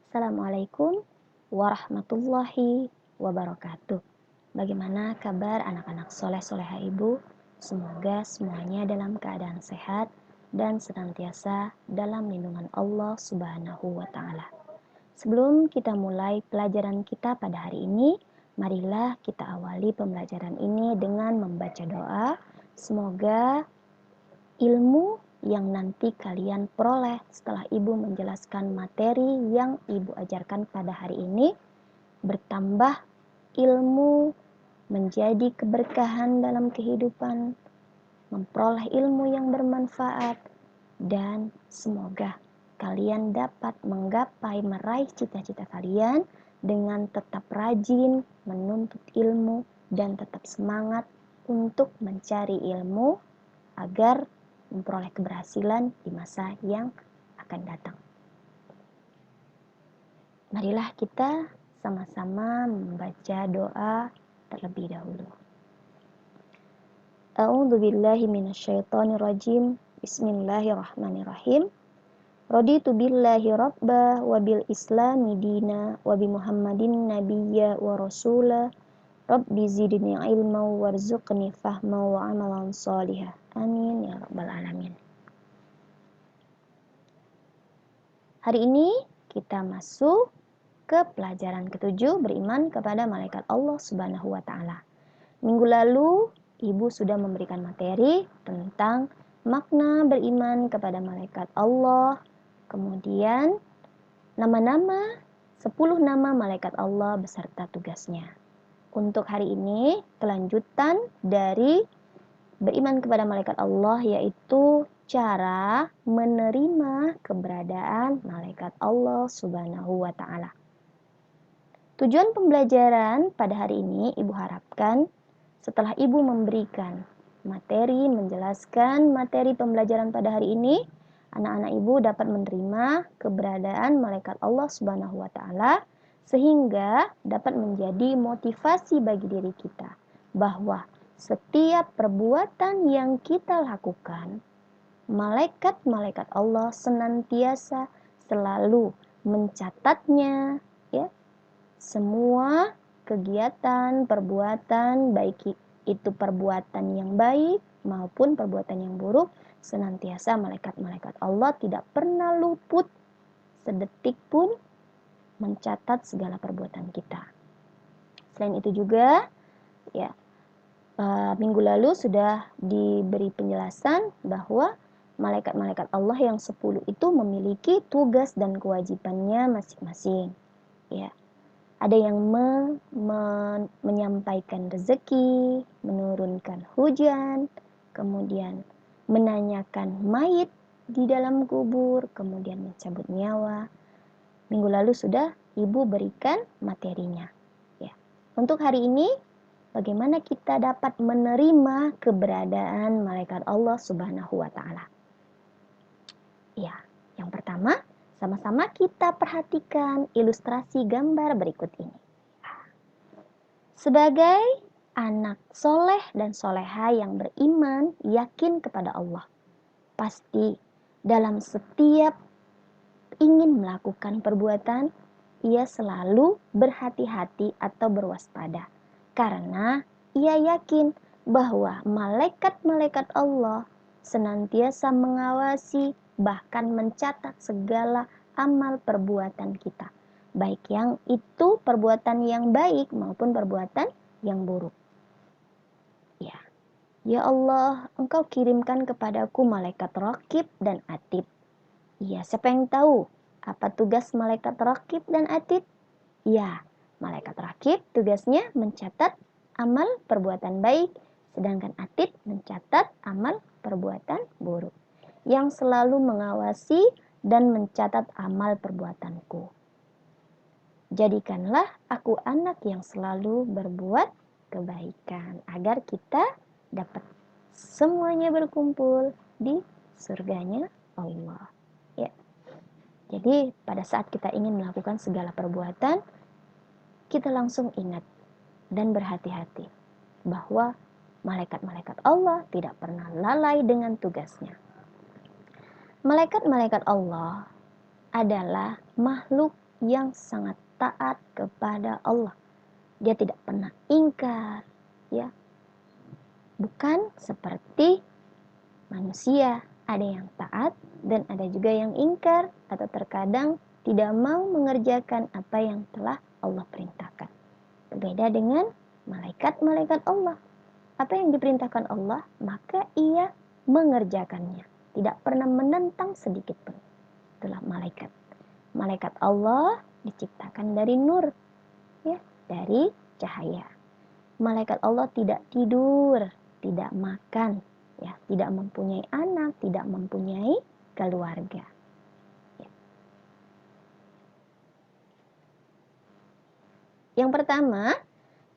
Assalamualaikum warahmatullahi wabarakatuh. Bagaimana kabar anak-anak soleh-soleha ibu? Semoga semuanya dalam keadaan sehat dan senantiasa dalam lindungan Allah Subhanahu wa Ta'ala. Sebelum kita mulai pelajaran kita pada hari ini, marilah kita awali pembelajaran ini dengan membaca doa. Semoga ilmu yang nanti kalian peroleh setelah ibu menjelaskan materi yang ibu ajarkan pada hari ini bertambah ilmu, menjadi keberkahan dalam kehidupan, memperoleh ilmu yang bermanfaat, dan semoga kalian dapat menggapai meraih cita-cita kalian dengan tetap rajin menuntut ilmu dan tetap semangat untuk mencari ilmu agar memperoleh keberhasilan di masa yang akan datang. Marilah kita sama-sama membaca doa terlebih dahulu. A'udzu billahi minasyaitonir rajim. Bismillahirrahmanirrahim. Raditu billahi rabba wa bil islami dina wa bi Muhammadin nabiyya wa rasula. Rabbi zidni ilma warzuqni fahma wa amalan salihah. Amin ya rabbal alamin. Hari ini kita masuk ke pelajaran ke-7, beriman kepada malaikat Allah Subhanahu wa Ta'ala. Minggu lalu ibu sudah memberikan materi tentang makna beriman kepada malaikat Allah, kemudian nama-nama 10 nama malaikat Allah beserta tugasnya. Untuk hari ini kelanjutan dari beriman kepada malaikat Allah, yaitu cara menerima keberadaan malaikat Allah Subhanahu wa Ta'ala. Tujuan pembelajaran pada hari ini ibu harapkan setelah ibu memberikan materi, menjelaskan materi pembelajaran pada hari ini, anak-anak ibu dapat menerima keberadaan malaikat Allah Subhanahu wa Ta'ala sehingga dapat menjadi motivasi bagi diri kita bahwa setiap perbuatan yang kita lakukan, malaikat-malaikat Allah senantiasa selalu mencatatnya, ya. Semua kegiatan, perbuatan, baik itu perbuatan yang baik maupun perbuatan yang buruk, senantiasa malaikat-malaikat Allah tidak pernah luput sedetik pun mencatat segala perbuatan kita. Selain itu juga, ya, minggu lalu sudah diberi penjelasan bahwa malaikat-malaikat Allah yang 10 itu memiliki tugas dan kewajibannya masing-masing. Ya, ada yang menyampaikan rezeki, menurunkan hujan, kemudian menanyakan mayit di dalam kubur, kemudian mencabut nyawa. Minggu lalu sudah ibu berikan materinya. Ya. Untuk hari ini, bagaimana kita dapat menerima keberadaan malaikat Allah Subhanahu wa Ta'ala? Ya, yang pertama, sama-sama kita perhatikan ilustrasi gambar berikut ini. Sebagai anak soleh dan soleha yang beriman, yakin kepada Allah, pasti dalam setiap ingin melakukan perbuatan, ia selalu berhati-hati atau berwaspada. Karena ia yakin bahwa malaikat-malaikat Allah senantiasa mengawasi, bahkan mencatat segala amal perbuatan kita. Baik yang itu perbuatan yang baik maupun perbuatan yang buruk. Ya, ya Allah, Engkau kirimkan kepadaku malaikat Raqib dan Atid. Ya, siapa yang tahu apa tugas malaikat Raqib dan Atid? Ya, malaikat Raqib tugasnya mencatat amal perbuatan baik, sedangkan Atid mencatat amal perbuatan buruk, yang selalu mengawasi dan mencatat amal perbuatanku. Jadikanlah aku anak yang selalu berbuat kebaikan, agar kita dapat semuanya berkumpul di surganya Allah. Ya. Jadi pada saat kita ingin melakukan segala perbuatan, kita langsung ingat dan berhati-hati bahwa malaikat-malaikat Allah tidak pernah lalai dengan tugasnya. Malaikat-malaikat Allah adalah makhluk yang sangat taat kepada Allah. Dia tidak pernah ingkar, ya. Bukan seperti manusia, ada yang taat dan ada juga yang ingkar atau terkadang tidak mau mengerjakan apa yang telah Allah perintahkan. Berbeda dengan malaikat-malaikat Allah. Apa yang diperintahkan Allah, maka ia mengerjakannya. Tidak pernah menentang sedikit pun. Itulah malaikat. Malaikat Allah diciptakan dari nur, ya, dari cahaya. Malaikat Allah tidak tidur, tidak makan, ya, tidak mempunyai anak, tidak mempunyai keluarga. Ya. Yang pertama,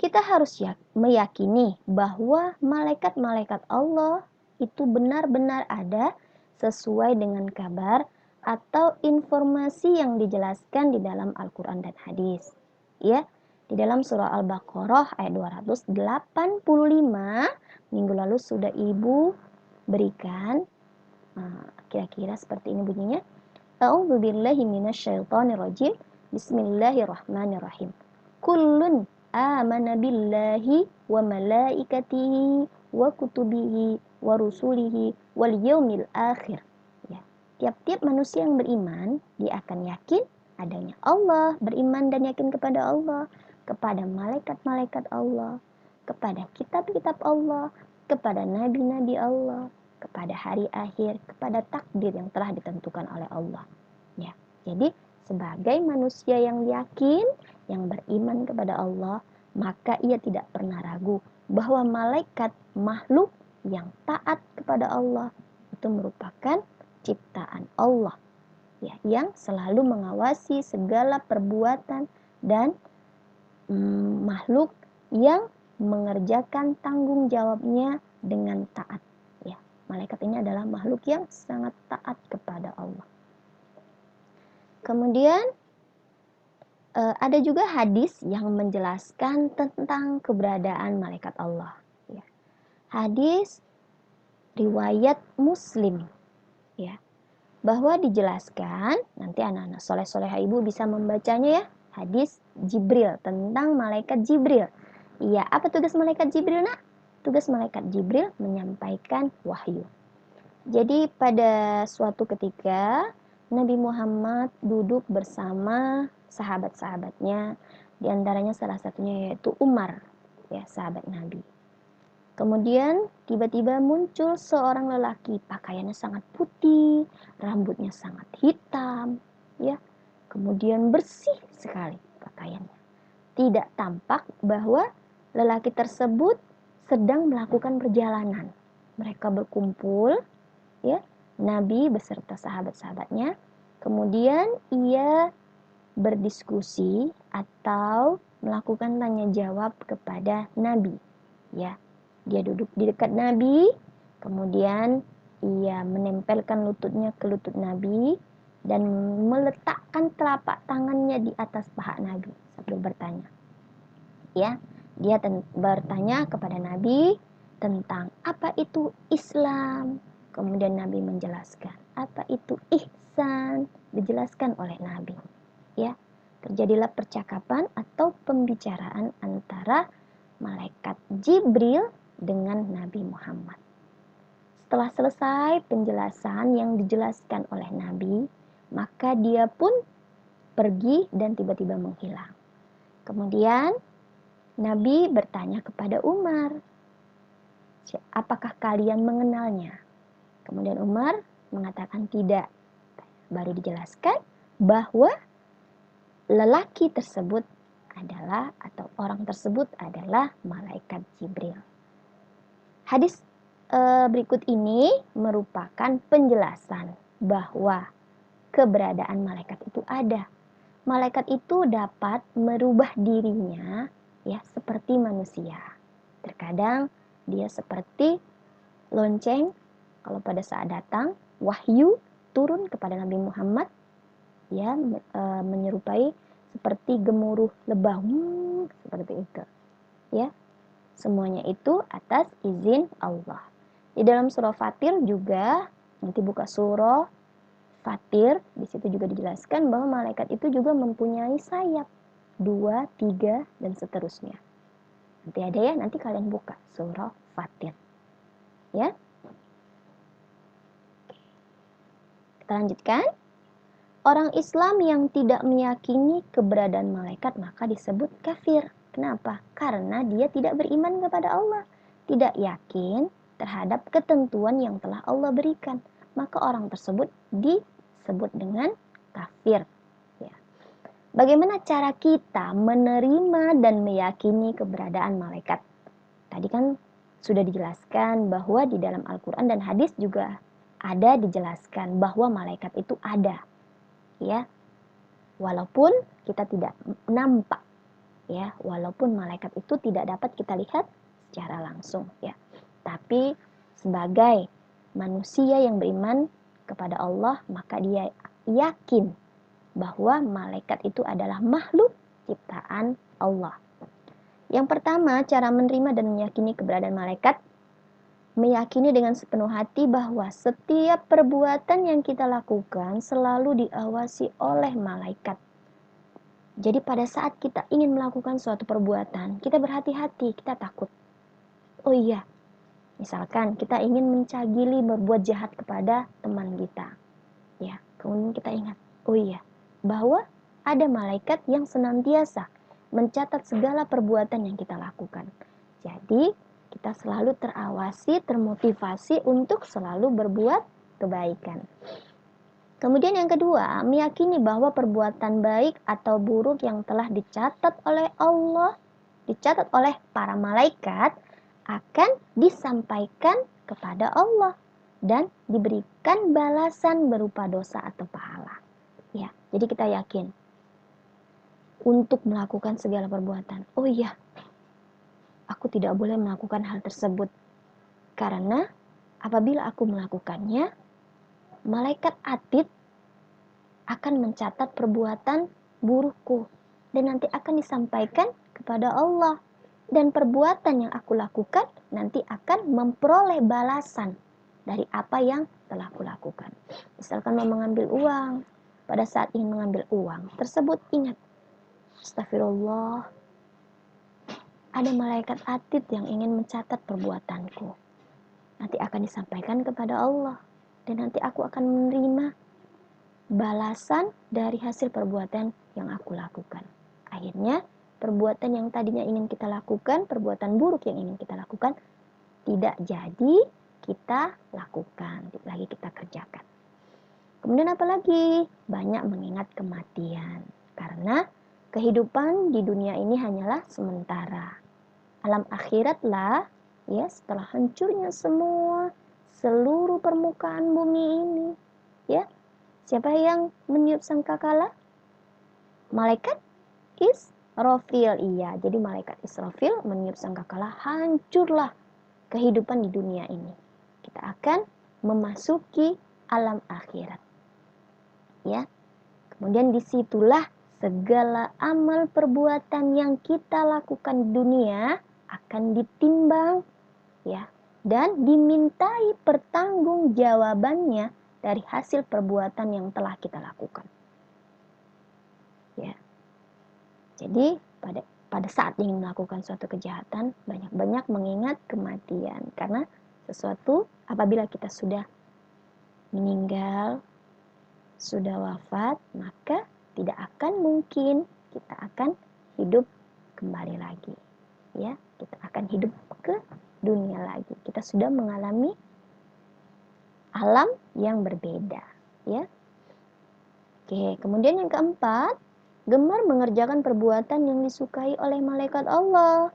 kita harus meyakini bahwa malaikat-malaikat Allah itu benar-benar ada sesuai dengan kabar atau informasi yang dijelaskan di dalam Al-Quran dan hadis. Ya, di dalam surah Al-Baqarah ayat 285 minggu lalu sudah Ibu berikan, kira-kira seperti ini bunyinya. A'udzubillahi minasyaitonirrajim. Bismillahirrahmanirrahim. Kullun amana billahi wa malaikatihi wa kutubihi wa rusulihi wal yaumil akhir. Ya. Tiap-tiap manusia yang beriman, dia akan yakin adanya Allah, beriman dan yakin kepada Allah, kepada malaikat-malaikat Allah, kepada kitab-kitab Allah, kepada nabi-nabi Allah, kepada hari akhir, kepada takdir yang telah ditentukan oleh Allah. Ya. Jadi sebagai manusia yang yakin, yang beriman kepada Allah, maka ia tidak pernah ragu bahwa malaikat, makhluk yang taat kepada Allah itu merupakan ciptaan Allah, ya, yang selalu mengawasi segala perbuatan dan makhluk yang mengerjakan tanggung jawabnya dengan taat. Ya, malaikat ini adalah makhluk yang sangat taat kepada Allah. Kemudian ada juga hadis yang menjelaskan tentang keberadaan malaikat Allah. Ya. Hadis riwayat Muslim, ya, bahwa dijelaskan, nanti anak-anak soleh-soleha ibu bisa membacanya ya, hadis Jibril tentang malaikat Jibril. Iya, apa tugas malaikat Jibril, nak? Tugas malaikat Jibril menyampaikan wahyu. Jadi pada suatu ketika Nabi Muhammad duduk bersama sahabat-sahabatnya, diantaranya salah satunya yaitu Umar, ya, sahabat Nabi. Kemudian tiba-tiba muncul seorang lelaki, pakaiannya sangat putih, rambutnya sangat hitam, ya, kemudian bersih sekali pakaiannya. Tidak tampak bahwa lelaki tersebut sedang melakukan perjalanan. Mereka berkumpul, ya, Nabi beserta sahabat-sahabatnya. Kemudian ia berdiskusi atau melakukan tanya jawab kepada Nabi, ya. Dia duduk di dekat Nabi, kemudian ia menempelkan lututnya ke lutut Nabi dan meletakkan telapak tangannya di atas paha Nabi sambil bertanya. Ya, dia bertanya kepada Nabi tentang apa itu Islam. Kemudian Nabi menjelaskan apa itu ihsan, dijelaskan oleh Nabi. Ya, terjadilah percakapan atau pembicaraan antara malaikat Jibril dengan Nabi Muhammad. Setelah selesai penjelasan yang dijelaskan oleh Nabi, maka dia pun pergi dan tiba-tiba menghilang. Kemudian Nabi bertanya kepada Umar, apakah kalian mengenalnya? Kemudian Umar mengatakan tidak. Baru dijelaskan bahwa lelaki tersebut adalah atau orang tersebut adalah malaikat Jibril. Hadis berikut ini merupakan penjelasan bahwa keberadaan malaikat itu ada. Malaikat itu dapat merubah dirinya, ya, seperti manusia. Terkadang dia seperti lonceng, kalau pada saat datang wahyu turun kepada Nabi Muhammad, ya, menyerupai seperti gemuruh lebah, seperti itu, ya. Semuanya itu atas izin Allah. Di dalam surah Fatir juga, nanti buka surah Fatir, di situ juga dijelaskan bahwa malaikat itu juga mempunyai sayap 2, 3, dan seterusnya. Nanti ada ya, nanti kalian buka surah Fatir. Ya. Kita lanjutkan. Orang Islam yang tidak meyakini keberadaan malaikat maka disebut kafir. Kenapa? Karena dia tidak beriman kepada Allah, tidak yakin terhadap ketentuan yang telah Allah berikan. Maka orang tersebut disebut dengan kafir. Ya. Bagaimana cara kita menerima dan meyakini keberadaan malaikat? Tadi kan sudah dijelaskan bahwa di dalam Al-Quran dan hadis juga ada dijelaskan bahwa malaikat itu ada. Ya, walaupun kita tidak nampak, ya, walaupun malaikat itu tidak dapat kita lihat secara langsung, ya. Tapi sebagai manusia yang beriman kepada Allah, maka dia yakin bahwa malaikat itu adalah makhluk ciptaan Allah. Yang pertama, cara menerima dan meyakini keberadaan malaikat, meyakini dengan sepenuh hati bahwa setiap perbuatan yang kita lakukan selalu diawasi oleh malaikat. Jadi pada saat kita ingin melakukan suatu perbuatan, kita berhati-hati, kita takut. Oh iya, misalkan kita ingin mencagili berbuat jahat kepada teman kita. Ya, kemudian kita ingat, oh iya, bahwa ada malaikat yang senantiasa mencatat segala perbuatan yang kita lakukan. Jadi, kita selalu terawasi, termotivasi untuk selalu berbuat kebaikan. Kemudian yang kedua, meyakini bahwa perbuatan baik atau buruk yang telah dicatat oleh Allah, dicatat oleh para malaikat, akan disampaikan kepada Allah dan diberikan balasan berupa dosa atau pahala. Ya, jadi kita yakin untuk melakukan segala perbuatan. Oh iya, aku tidak boleh melakukan hal tersebut karena apabila aku melakukannya, malaikat atid akan mencatat perbuatan burukku dan nanti akan disampaikan kepada Allah, dan perbuatan yang aku lakukan nanti akan memperoleh balasan dari apa yang telah aku lakukan. Misalkan mau mengambil uang, pada saat ingin mengambil uang tersebut ingat, astagfirullah, ada malaikat atid yang ingin mencatat perbuatanku. Nanti akan disampaikan kepada Allah dan nanti aku akan menerima balasan dari hasil perbuatan yang aku lakukan. Akhirnya, perbuatan yang tadinya ingin kita lakukan, perbuatan buruk yang ingin kita lakukan, tidak jadi kita lakukan, tidak lagi kita kerjakan. Kemudian apalagi? Banyak mengingat kematian. Karena kehidupan di dunia ini hanyalah sementara. Alam akhiratlah, ya, setelah hancurnya semua, seluruh permukaan bumi ini, ya, siapa yang meniup sangkakala? Malaikat Israfil. Iya, jadi malaikat Israfil meniup sangkakala, hancurlah kehidupan di dunia ini. Kita akan memasuki alam akhirat. Ya. Kemudian disitulah segala amal perbuatan yang kita lakukan di dunia akan ditimbang, ya, dan dimintai pertanggungjawabannya dari hasil perbuatan yang telah kita lakukan. Ya. Jadi pada saat ingin melakukan suatu kejahatan, banyak-banyak mengingat kematian, karena sesuatu apabila kita sudah meninggal, sudah wafat, maka tidak akan mungkin kita akan hidup kembali lagi. Ya, kita akan hidup ke dunia lagi. Kita sudah mengalami alam yang berbeda, ya. Oke, kemudian yang keempat, gemar mengerjakan perbuatan yang disukai oleh malaikat Allah,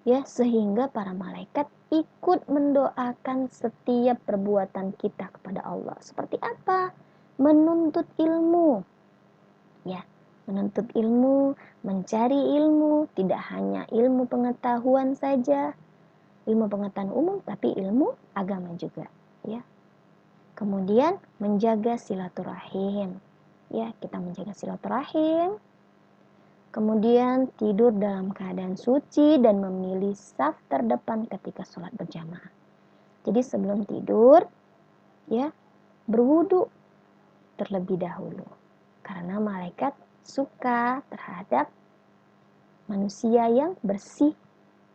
ya, sehingga para malaikat ikut mendoakan setiap perbuatan kita kepada Allah. Seperti apa? Menuntut ilmu, ya, menuntut ilmu, mencari ilmu, tidak hanya ilmu pengetahuan saja, ilmu pengetahuan umum, tapi ilmu agama juga, ya. Kemudian menjaga silaturahim, ya, kita menjaga silaturahim. Kemudian tidur dalam keadaan suci dan memilih saf terdepan ketika sholat berjamaah. Jadi sebelum tidur, ya, berwudu, terlebih dahulu. Karena malaikat suka terhadap manusia yang bersih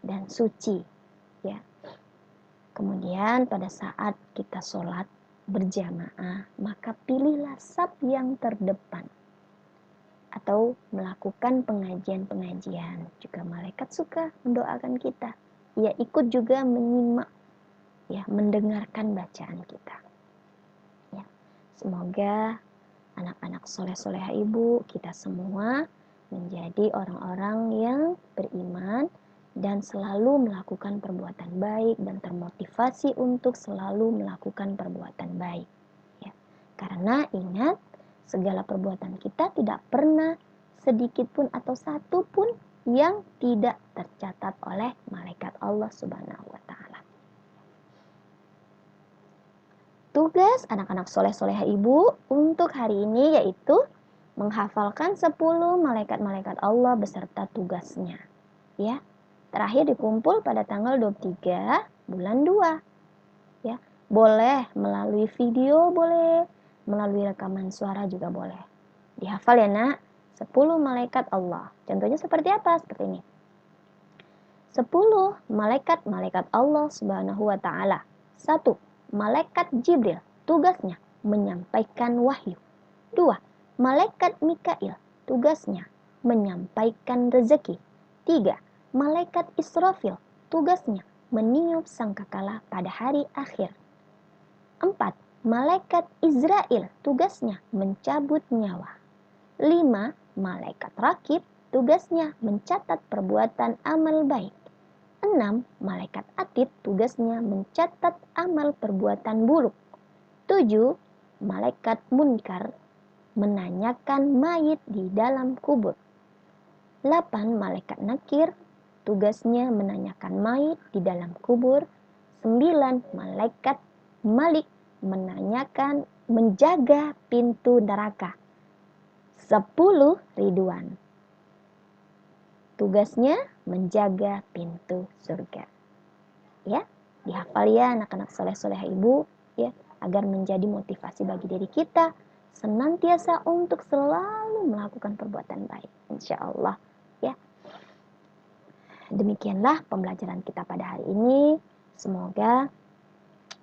dan suci, ya. Kemudian pada saat kita sholat berjamaah, maka pilihlah saf yang terdepan. Atau melakukan pengajian-pengajian. Juga malaikat suka mendoakan kita. Ia ikut juga menyimak, ya, mendengarkan bacaan kita. Ya. Semoga anak-anak soleh-soleha ibu, kita semua menjadi orang-orang yang beriman dan selalu melakukan perbuatan baik dan termotivasi untuk selalu melakukan perbuatan baik. Ya. Karena ingat, segala perbuatan kita tidak pernah sedikit pun atau satu pun yang tidak tercatat oleh malaikat Allah Subhanahu wa Ta'ala. Tugas anak-anak soleh-soleha ibu untuk hari ini yaitu menghafalkan 10 malaikat-malaikat Allah beserta tugasnya. Ya. Terakhir dikumpul pada tanggal 23 bulan 2. Ya. Boleh melalui video, boleh melalui rekaman suara juga boleh. Dihafal ya nak, 10 malaikat Allah. Contohnya seperti apa? Seperti ini. 10 malaikat-malaikat Allah Subhanahu wa Ta'ala. 1. Malaikat Jibril, tugasnya menyampaikan wahyu. 2. Malaikat Mikail, tugasnya menyampaikan rezeki. 3. Malaikat Israfil, tugasnya meniup sangkakala pada hari akhir. 4. Malaikat Izrail, tugasnya mencabut nyawa. 5. Malaikat Rakib, tugasnya mencatat perbuatan amal baik. 6. Malaikat Atid, tugasnya mencatat amal perbuatan buruk. 7. Malaikat Munkar, menanyakan mayit di dalam kubur. 8. Malaikat Nakir, tugasnya menanyakan mayit di dalam kubur. 9. Malaikat Malik, menjaga pintu neraka. 10. Ridwan, tugasnya menjaga pintu surga. Ya, dihafal ya anak-anak soleh-soleha ibu, ya, agar menjadi motivasi bagi diri kita senantiasa untuk selalu melakukan perbuatan baik, insya Allah, ya. Demikianlah pembelajaran kita pada hari ini. Semoga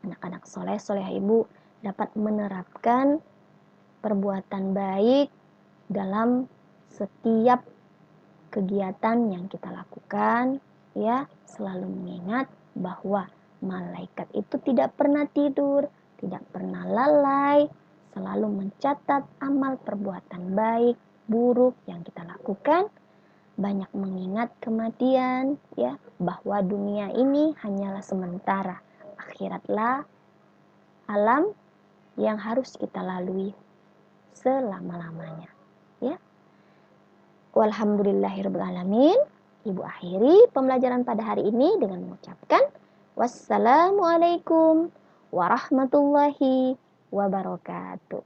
anak-anak soleh-soleha ibu dapat menerapkan perbuatan baik dalam setiap kegiatan yang kita lakukan, ya, selalu mengingat bahwa malaikat itu tidak pernah tidur, tidak pernah lalai, selalu mencatat amal perbuatan baik, buruk yang kita lakukan, banyak mengingat kematian, ya, bahwa dunia ini hanyalah sementara, akhiratlah alam yang harus kita lalui selama-lamanya, ya. Walhamdulillahirrahmanirrahim. Ibu akhiri pembelajaran pada hari ini dengan mengucapkan wassalamualaikum warahmatullahi wabarakatuh.